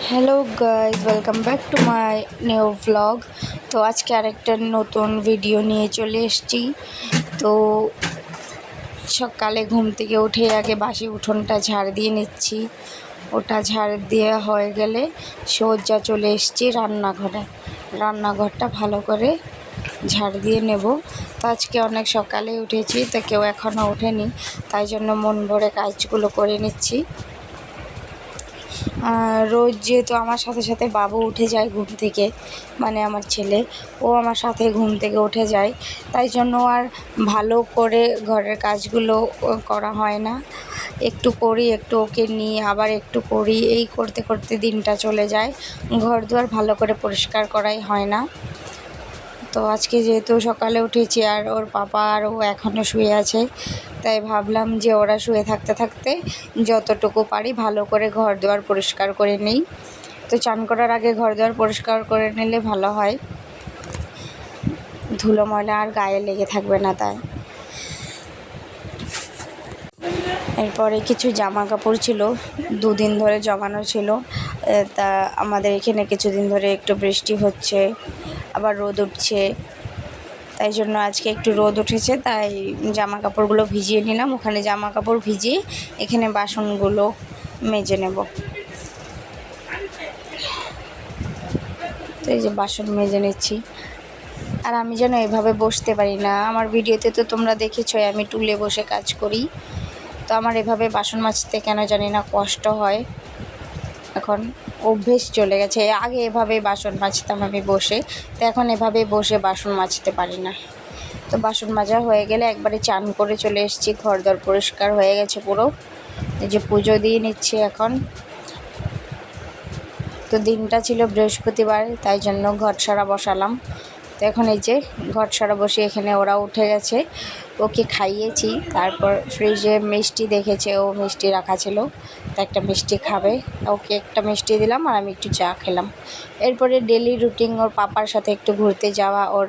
Hello guys, welcome back to my new vlog. তো আজকে আরেকটা নতুন ভিডিও নিয়ে চলে এসেছি। তো সকালে ঘুম থেকে উঠে আগে বাসি উঠোনটা ঝাড় দিয়ে নিচ্ছি। ওটা ঝাড় দিয়ে হয়ে গেলে সোজা চলে এসেছি রান্নাঘরটা ভালো করে ঝাড় দিয়ে নেব। তো আজকে অনেক সকালে উঠেছি, তো কেউ এখনও ওঠেনি, তাই জন্য মন ভরে কাজগুলো করে নিচ্ছি। রোজ যেহেতু আমার সাথে সাথে বাবু উঠে যায় ঘুম থেকে, মানে আমার ছেলে, ও আমার সাথে ঘুম থেকে উঠে যায়, তাই জন্য আর ভালো করে ঘরের কাজগুলো করা হয় না। একটু করি, একটু ওকে নিই, আবার একটু করি, এই করতে করতে দিনটা চলে যায়। ঘর দুয়ার ভালো করে পরিষ্কার করাই হয় না। তো আজকে যেহেতু সকালে উঠেছি আর ওর পাপা আর ও এখনও শুয়ে আছে, তাই ভাবলাম যে ওরা শুয়ে থাকতে থাকতে যতটুকু পারি ভালো করে ঘর দুয়ার পরিষ্কার করে নিই। তো চান করার আগে ঘর দুয়ার পরিষ্কার করে নিলে ভালো হয়, ধুলো ময়লা আর গায়ে লেগে থাকবে না। তাই এরপরে কিছু জামা কাপড় ছিল, দুদিন ধরে জমানো ছিল। তা আমাদের এখানে কিছুদিন ধরে একটু বৃষ্টি হচ্ছে, আবার রোদ উঠছে, তাই জন্য আজকে একটু রোদ উঠেছে, তাই জামা কাপড়গুলো ভিজিয়ে নিলাম। ওখানে জামা কাপড় ভিজিয়ে এখানে বাসনগুলো মেজে নেব। তো এই যে বাসন মেজে নিচ্ছি। আর আমি যেন এভাবে বসতে পারি না। আমার ভিডিওতে তো তোমরা দেখেছোই আমি টুলে বসে কাজ করি। তো আমার এভাবে বাসন মাজতে কেন জানি না কষ্ট হয়, এখন অভ্যেস চলে গেছে। আগে এভাবে বাসন মাজতাম আমি বসে, তো এখন এভাবে বসে বাসন মাজতে পারি না। তো বাসন মাজা হয়ে গেলে একবারে চান করে চলে এসেছি, ঘরদর পরিষ্কার হয়ে গেছে পুরো। এই যে পুজো দিয়ে নিচ্ছি এখন। তো দিনটা ছিল বৃহস্পতিবার, তাই জন্য ঘট সারা বসালাম। তো এখন এই যে ঘট সারা বসে এখানে ওরা উঠে গেছে, ওকে খাইয়েছি। তারপর ফ্রিজে মিষ্টি দেখেছে, ও মিষ্টি রাখা ছিল, তো একটা মিষ্টি খাবে, ওকে একটা মিষ্টি দিলাম আর আমি একটু চা খেলাম। এরপরে ডেলি রুটিন ওর পাপার সাথে একটু ঘুরতে যাওয়া ওর,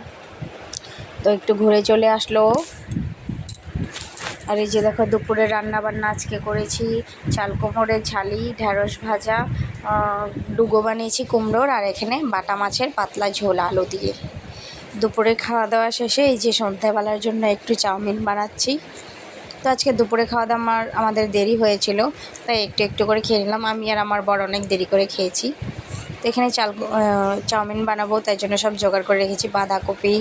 তো একটু ঘুরে চলে আসলো ও। আর এই যে দেখো দুপুরে রান্নাবান্না আজকে করেছি চাল কুমড়োর ঝালি, ঢ্যাঁড়স ভাজা, ডুগো বানিয়েছি কুমড়োর, আর এখানে বাটা মাছের পাতলা ঝোল আলু দিয়ে। দুপুরে খাওয়া দাওয়া শেষে এই যে সন্ধ্যাবেলার জন্য একটু চাউমিন বানাচ্ছি। তো আজকে দুপুরে খাওয়া দাওয়া আমাদের দেরি হয়েছিল, তাই একটু একটু করে খেয়ে নিলাম। আমি আর আমার বড় অনেক দেরি করে খেয়েছি। তো এখানে চাউমিন বানাবো, তাই জন্য সব জোগাড় করে রেখেছি, বাঁধাকপি,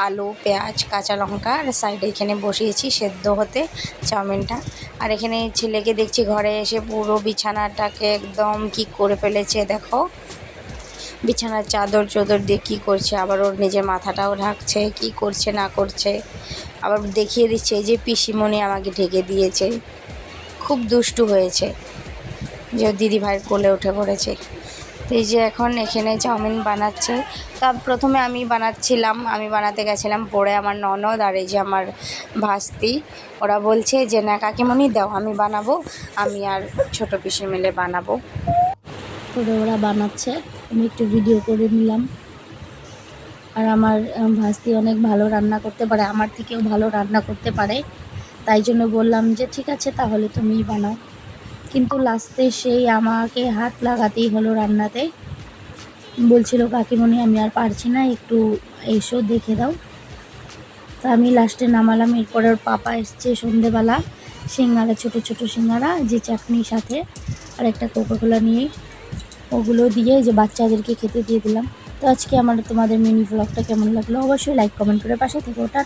আলু, পেঁয়াজ, কাঁচা লঙ্কা, আর সাইডে এখানে বসিয়েছি সেদ্ধ হতে চাউমিনটা। আর এখানে ছেলেকে দেখছি ঘরে এসে পুরো বিছানাটাকে একদম কি করে ফেলেছে দেখো, বিছানার চাদর দিয়ে কী করছে, আবার ওর নিজের মাথাটাও ঢাকছে, কি করছে না করছে, আবার দেখিয়ে দিচ্ছে এই যে পিসিমণি আমাকে ঢেকে দিয়েছে। খুব দুষ্টু হয়েছে যে দিদিভাইয়ের কোলে উঠে পড়েছে। তো এই যে এখন এখানে চাউমিন বানাচ্ছে। তা প্রথমে আমি বানাতে গেছিলাম, পরে আমার ননদ আর এই যে আমার ভাস্তি, ওরা বলছে যে না কাকিমণি দাও আমি বানাবো, আমি আর ছোটো পিসি মিলে বানাবো। করে ওরা বানাচ্ছে, আমি একটু ভিডিও করে নিলাম। আর আমার ভাস্তি অনেক ভালো রান্না করতে পারে, আমার থেকেও ভালো রান্না করতে পারে, তাই জন্য বললাম যে ঠিক আছে তাহলে তুমিই বানাও। কিন্তু লাস্টে সেই আমাকে হাত লাগাতেই হলো রান্নাতে। বলছিল কাকিমণি আমি আর পারছি না, একটু এসো দেখে দাও। তা আমি লাস্টে নামালাম। এরপরে ওর পাপা এসছে সন্ধেবেলা, সিঙ্গারা, ছোটো ছোটো সিঙ্গারা যে চাটনির সাথে, আর একটা কোকাকোলা নিয়ে, ওগুলো দিয়ে যে বাচ্চাদেরকে খেতে দিয়ে দিলাম। তো আজকে তোমাদের মিনি ব্লগটা কেমন লাগলো অবশ্যই লাইক কমেন্ট করে পাশে থেকে ওটা